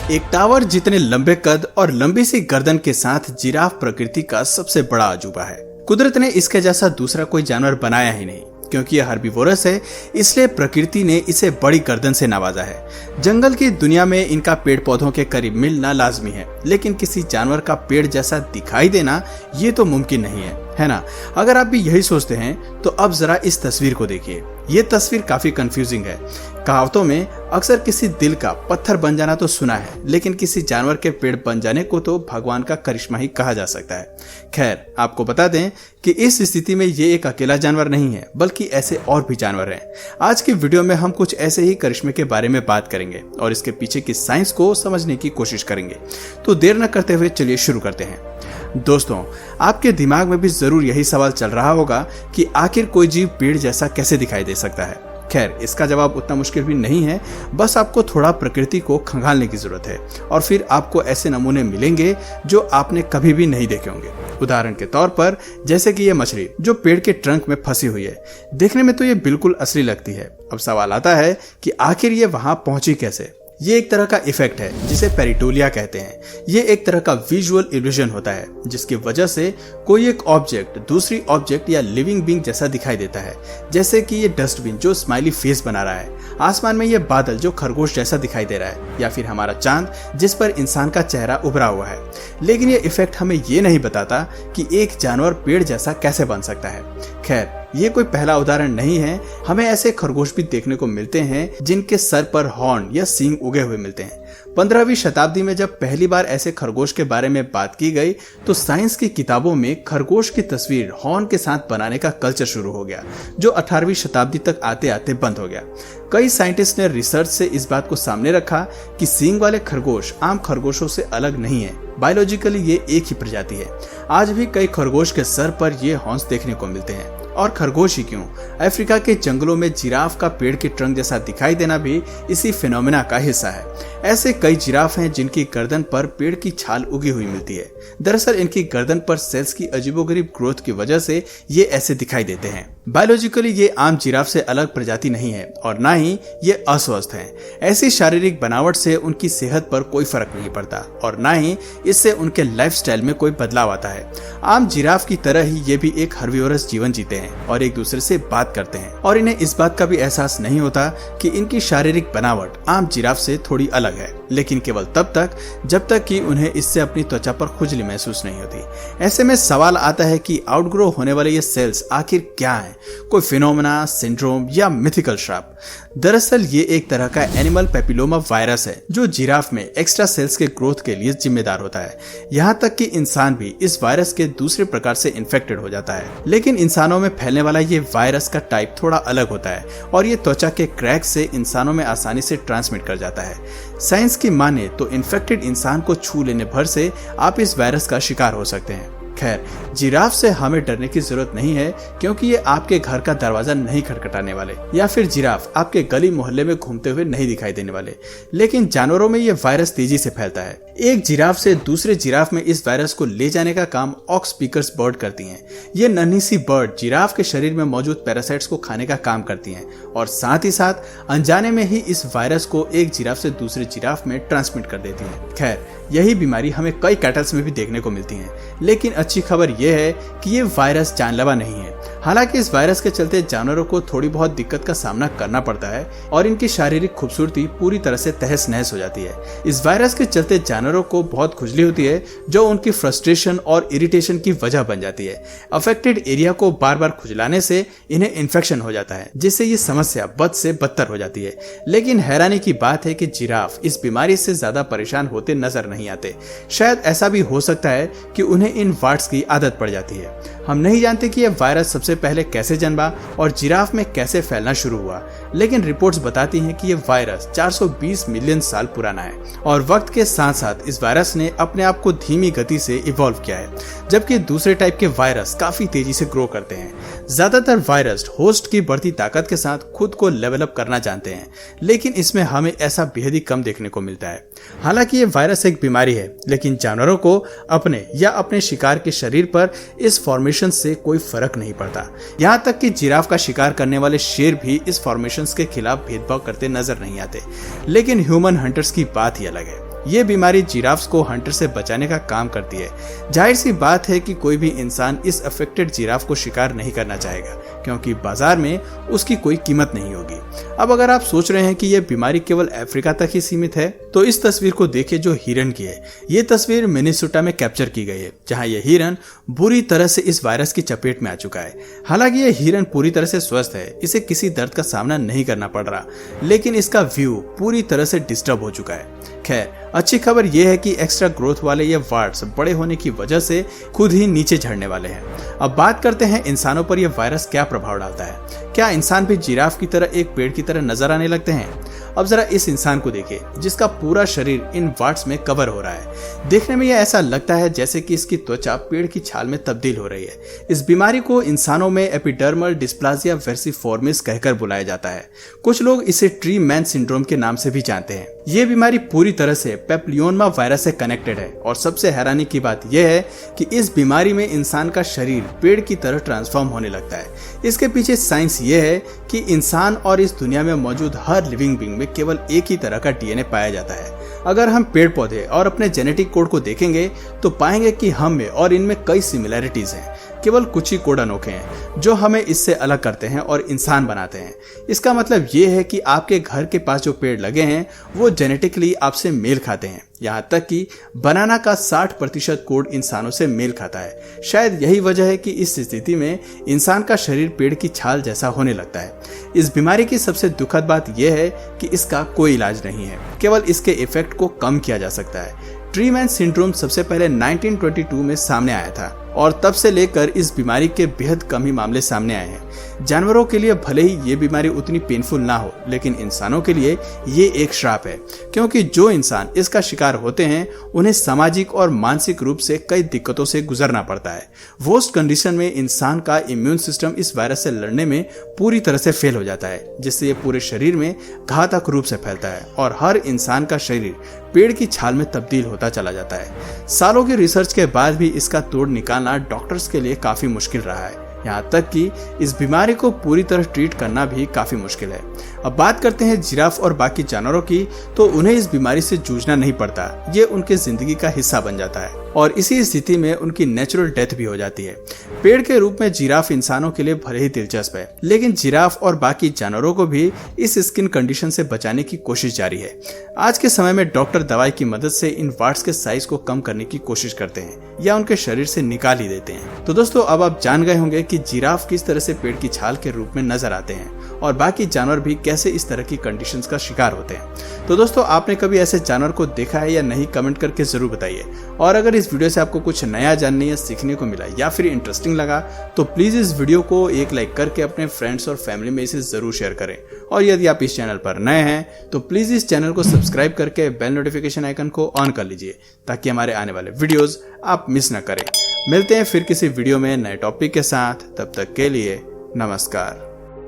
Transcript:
एक टावर जितने लंबे कद और लंबी सी गर्दन के साथ जिराफ प्रकृति का सबसे बड़ा अजूबा है। कुदरत ने इसके जैसा दूसरा कोई जानवर बनाया ही नहीं। क्योंकि यह हर्बीवोरस है, इसलिए प्रकृति ने इसे बड़ी गर्दन से नवाजा है। जंगल की दुनिया में इनका पेड़ पौधों के करीब मिलना लाजमी है, लेकिन किसी जानवर का पेड़ जैसा दिखाई देना ये तो मुमकिन नहीं है ना। अगर आप भी यही सोचते हैं तो अब जरा इस तस्वीर को देखिए। ये तस्वीर काफी कंफ्यूजिंग है। कहावतों में अक्सर किसी दिल का पत्थर बन जाना तो सुना है, लेकिन किसी जानवर के पेड़ बन जाने को तो भगवान का करिश्मा ही कहा जा सकता है। खैर, आपको बता दें कि इस स्थिति में ये एक अकेला जानवर नहीं है, बल्कि ऐसे और भी जानवर हैं। आज की वीडियो में हम कुछ ऐसे ही करिश्मे के बारे में बात करेंगे और इसके पीछे की साइंस को समझने की कोशिश करेंगे। तो देर न करते हुए चलिए शुरू करते हैं। दोस्तों, आपके दिमाग में भी जरूर यही सवाल चल रहा होगा कि आखिर कोई जीव पेड़ जैसा कैसे दिखाई दे सकता है। खैर, इसका जवाब उतना मुश्किल भी नहीं है। बस आपको थोड़ा प्रकृति को खंगालने की जरूरत है और फिर आपको ऐसे नमूने मिलेंगे जो आपने कभी भी नहीं देखे होंगे। उदाहरण के तौर पर जैसे कि ये मछली जो पेड़ के ट्रंक में फंसी हुई है। देखने में तो ये बिल्कुल असली लगती है। अब सवाल आता है कि आखिर ये वहां पहुंची कैसे। ये एक तरह का इफेक्ट है जिसे पेरिटोलिया कहते हैं। ये एक तरह का विजुअल इल्यूजन होता है जिसकी वजह से कोई एक ऑब्जेक्ट दूसरी ऑब्जेक्ट या लिविंग बीइंग जैसा दिखाई देता है। जैसे कि ये डस्टबिन जो स्माइली फेस बना रहा है, आसमान में ये बादल जो खरगोश जैसा दिखाई दे रहा है, या फिर हमारा चांद जिस पर इंसान का चेहरा उभरा हुआ है। लेकिन ये इफेक्ट हमें ये नहीं बताता कि एक जानवर पेड़ जैसा कैसे बन सकता है। खैर, ये कोई पहला उदाहरण नहीं है। हमें ऐसे खरगोश भी देखने को मिलते हैं जिनके सर पर हॉर्न या सींग उगे हुए मिलते हैं। 15वीं शताब्दी में जब पहली बार ऐसे खरगोश के बारे में बात की गई तो साइंस की किताबों में खरगोश की तस्वीर हॉर्न के साथ बनाने का कल्चर शुरू हो गया, जो 18वीं शताब्दी तक आते आते बंद हो गया। कई साइंटिस्ट ने रिसर्च से इस बात को सामने रखा कि सींग वाले खरगोश आम खरगोशों से अलग नहीं है। बायोलॉजिकली ये एक ही प्रजाति है। आज भी कई खरगोश के सर पर ये हॉर्न्स देखने को मिलते हैं। और खरगोश ही क्यों, अफ्रीका के जंगलों में जिराफ का पेड़ के ट्रंक जैसा दिखाई देना भी इसी फिनोमेना का हिस्सा है। ऐसे कई जिराफ हैं जिनकी गर्दन पर पेड़ की छाल उगी हुई मिलती है। दरअसल इनकी गर्दन पर सेल्स की अजीबोगरीब ग्रोथ की वजह से ये ऐसे दिखाई देते हैं। बायोलॉजिकली ये आम जिराफ से अलग प्रजाति नहीं है और ना ही ये अस्वस्थ हैं। ऐसी शारीरिक बनावट से उनकी सेहत पर कोई फर्क नहीं पड़ता और ना ही इससे उनके लाइफस्टाइल में कोई बदलाव आता है। आम जिराफ की तरह ही ये भी एक हर्बीवोरस जीवन जीते हैं और एक दूसरे से बात करते हैं, और इन्हें इस बात का भी एहसास नहीं होता कि इनकी शारीरिक बनावट आम जिराफ से थोड़ी अलग है, लेकिन केवल तब तक जब तक कि उन्हें इससे अपनी त्वचा पर खुजली महसूस नहीं होती। ऐसे में सवाल आता है कि आउटग्रो होने वाले ये सेल्स आखिर क्या है, कोई फिनोमेना, सिंड्रोम या मिथिकल श्राप। दरअसल ये एक तरह का एनिमल पेपिलोमा वायरस है जो जिराफ में एक्स्ट्रा सेल्स के ग्रोथ के लिए जिम्मेदार होता है। यहाँ तक कि इंसान भी इस वायरस के दूसरे प्रकार से इन्फेक्टेड हो जाता है, लेकिन इंसानों में फैलने वाला ये वायरस का टाइप थोड़ा अलग होता है और ये त्वचा के क्रैक से इंसानों में आसानी से ट्रांसमिट कर जाता है। साइंस की माने तो इन्फेक्टेड इंसान को छू लेने भर से आप इस वायरस का शिकार हो सकते हैं। खैर, जिराफ से हमें डरने की जरूरत नहीं है क्योंकि ये आपके घर का दरवाजा नहीं खटखटाने वाले, या फिर जिराफ आपके गली मोहल्ले में घूमते हुए नहीं दिखाई देने वाले। लेकिन जानवरों में ये वायरस तेजी से फैलता है। एक जिराफ से दूसरे जिराफ में इस वायरस को ले जाने का काम ऑक्स पिकर्स बर्ड करती हैं। ये नन्ही सी बर्ड जिराफ के शरीर में मौजूद पैरासाइट्स को खाने का काम करती हैं और साथ ही साथ अनजाने में ही इस वायरस को एक जिराफ से दूसरे जिराफ में ट्रांसमिट कर देती हैं। खैर, यही बीमारी हमें कई कैटल्स में भी देखने को मिलती है। लेकिन अच्छी खबर यह है कि ये वायरस जानलेवा नहीं है। हालांकि इस वायरस के चलते जानवरों को थोड़ी बहुत दिक्कत का सामना करना पड़ता है और इनकी शारीरिक खूबसूरती पूरी तरह से तहस नहस हो जाती है। इस वायरस के चलते जानवरों को बहुत खुजली होती है जो उनकी फ्रस्ट्रेशन और इरिटेशन की वजह बन जाती है। अफेक्टेड एरिया को बार बार खुजलाने से इन्हें इन्फेक्शन हो जाता है, जिससे ये समस्या बद से बदतर हो जाती है। लेकिन हैरानी की बात है कि जिराफ इस बीमारी से ज्यादा परेशान होते नजर नहीं आते। शायद ऐसा भी हो सकता है कि उन्हें इन वार्ड्स की आदत पड़ जाती है। हम नहीं जानते कि यह वायरस सबसे पहले कैसे जन्मा और जिराफ में कैसे फैलना शुरू हुआ, लेकिन रिपोर्ट्स बताती हैं कि यह वायरस 420 मिलियन साल पुराना है और वक्त के साथ साथ इस वायरस ने अपने आप को धीमी गति से इवॉल्व किया है, जबकि दूसरे टाइप के वायरस काफी तेजी से ग्रो करते हैं। ज्यादातर वायरस होस्ट की बढ़ती ताकत के साथ खुद को लेवल अप करना जानते हैं, लेकिन इसमें हमें ऐसा बेहद ही कम देखने को मिलता है। हालांकि ये वायरस एक बीमारी है, लेकिन जानवरों को अपने या अपने शिकार के शरीर पर इस फॉर्मेशन से कोई फर्क नहीं पड़ता। यहाँ तक कि जिराफ का शिकार करने वाले शेर भी इस फॉर्मेशन के खिलाफ भेदभाव करते नजर नहीं आते। लेकिन ह्यूमन हंटर्स की बात ही अलग है। ये बीमारी जिराफ्स को हंटर से बचाने का काम करती है। जाहिर सी बात है कि कोई भी इंसान इस अफेक्टेड जिराफ को शिकार नहीं करना चाहेगा, क्योंकि बाजार में उसकी कोई कीमत नहीं होगी। अब अगर आप सोच रहे हैं कि यह बीमारी केवल अफ्रीका तक ही सीमित है, तो इस तस्वीर को देखिए जो हिरन की है। ये तस्वीर मिनेसोटा में कैप्चर की गई है, जहां यह हिरन बुरी तरह से इस वायरस की चपेट में आ चुका है। हालांकि यह हिरन पूरी तरह से स्वस्थ है, इसे किसी दर्द का सामना नहीं करना पड़ रहा, लेकिन इसका व्यू पूरी तरह से डिस्टर्ब हो चुका है। खैर, अच्छी खबर यह है कि एक्स्ट्रा ग्रोथ वाले ये वार्ड्स बड़े होने की वजह से खुद ही नीचे झड़ने वाले हैं। अब बात करते हैं इंसानों पर यह वायरस क्या प्रभाव डालता है। क्या इंसान भी जिराफ की तरह एक पेड़ की तरह नजर आने लगते हैं? अब जरा इस इंसान को देखिए, जिसका पूरा शरीर इन वार्ड्स में कवर हो रहा है। देखने में यह ऐसा लगता है जैसे कि इसकी त्वचा पेड़ की छाल में तब्दील हो रही है। इस बीमारी को इंसानों में एपिडर्मल डिस्प्लाजिया वर्सिफॉर्मिस कहकर बुलाया जाता है। कुछ लोग इसे ट्री मैन सिंड्रोम के नाम से भी जानते हैं। ये बीमारी पूरी तरह से पेप्लियोमा वायरस से कनेक्टेड है, और सबसे हैरानी की बात यह है कि इस बीमारी में इंसान का शरीर पेड़ की तरह ट्रांसफॉर्म होने लगता है। इसके पीछे साइंस ये है कि इंसान और इस दुनिया में मौजूद हर लिविंग बीइंग में केवल एक ही तरह का डीएनए पाया जाता है। अगर हम पेड़ पौधे और अपने जेनेटिक कोड को देखेंगे तो पाएंगे कि हम में और इनमें कई सिमिलैरिटीज हैं। केवल कुछ ही कोड अनोखे हैं जो हमें इससे अलग करते हैं और इंसान बनाते हैं। इसका मतलब ये है कि आपके घर के पास जो पेड़ लगे हैं वो जेनेटिकली आपसे मेल खाते हैं। यहाँ तक कि बनाना का 60% कोड इंसानों से मेल खाता है। शायद यही वजह है कि इस स्थिति में इंसान का शरीर पेड़ की छाल जैसा होने लगता है। इस बीमारी की सबसे दुखद बात यह है कि इसका कोई इलाज नहीं है, केवल इसके इफेक्ट को कम किया जा सकता है। ट्री मैन सिंड्रोम सबसे पहले 1922 में सामने आया था, और तब से लेकर इस बीमारी के बेहद कम ही मामले सामने आए हैं। जानवरों के लिए भले ही ये बीमारी उतनी पेनफुल ना हो, लेकिन इंसानों के लिए ये एक श्राप है, क्योंकि जो इंसान इसका शिकार होते हैं उन्हें सामाजिक और मानसिक रूप से कई दिक्कतों से गुजरना पड़ता है। वर्स्ट कंडीशन में इंसान का इम्यून सिस्टम इस वायरस से लड़ने में पूरी तरह से फेल हो जाता है, जिससे ये पूरे शरीर में घातक रूप से फैलता है और हर इंसान का शरीर पेड़ की छाल में तब्दील होता चला जाता है। सालों की रिसर्च के बाद भी इसका तोड़ निकालना डॉक्टर्स के लिए काफी मुश्किल रहा है। यहाँ तक कि इस बीमारी को पूरी तरह ट्रीट करना भी काफी मुश्किल है। अब बात करते हैं जिराफ और बाकी जानवरों की, तो उन्हें इस बीमारी से जूझना नहीं पड़ता। ये उनके जिंदगी का हिस्सा बन जाता है और इसी स्थिति में उनकी नेचुरल डेथ भी हो जाती है। पेड़ के रूप में जिराफ इंसानों के लिए भले ही दिलचस्प है, लेकिन जिराफ और बाकी जानवरों को भी इस स्किन कंडीशन से बचाने की कोशिश जारी है। आज के समय में डॉक्टर दवाई की मदद से इन वार्ड्स के साइज को कम करने की कोशिश करते हैं या उनके शरीर से निकाल ही देते हैं। तो दोस्तों, अब आप जान गए होंगे कि जिराफ किस तरह से पेड़ की छाल के रूप में नजर आते हैं और बाकी जानवर भी कैसे इस तरह की कंडीशंस का शिकार होते हैं। तो दोस्तों, आपने कभी ऐसे जानवर को देखा है या नहीं, कमेंट करके जरूर बताइए। और अगर इस वीडियो से आपको कुछ नया जानने या सीखने को मिला या फिर इंटरेस्टिंग लगा, तो प्लीज इस वीडियो को एक लाइक करके अपने फ्रेंड्स और फैमिली में इसे जरूर शेयर करें। और यदि आप इस चैनल पर नए हैं तो प्लीज इस चैनल को सब्सक्राइब करके बेल नोटिफिकेशन आइकन को ऑन कर लीजिए, ताकि हमारे आने वाले वीडियोस आप मिस न करें। मिलते हैं फिर किसी वीडियो में नए टॉपिक के साथ, तब तक के लिए नमस्कार।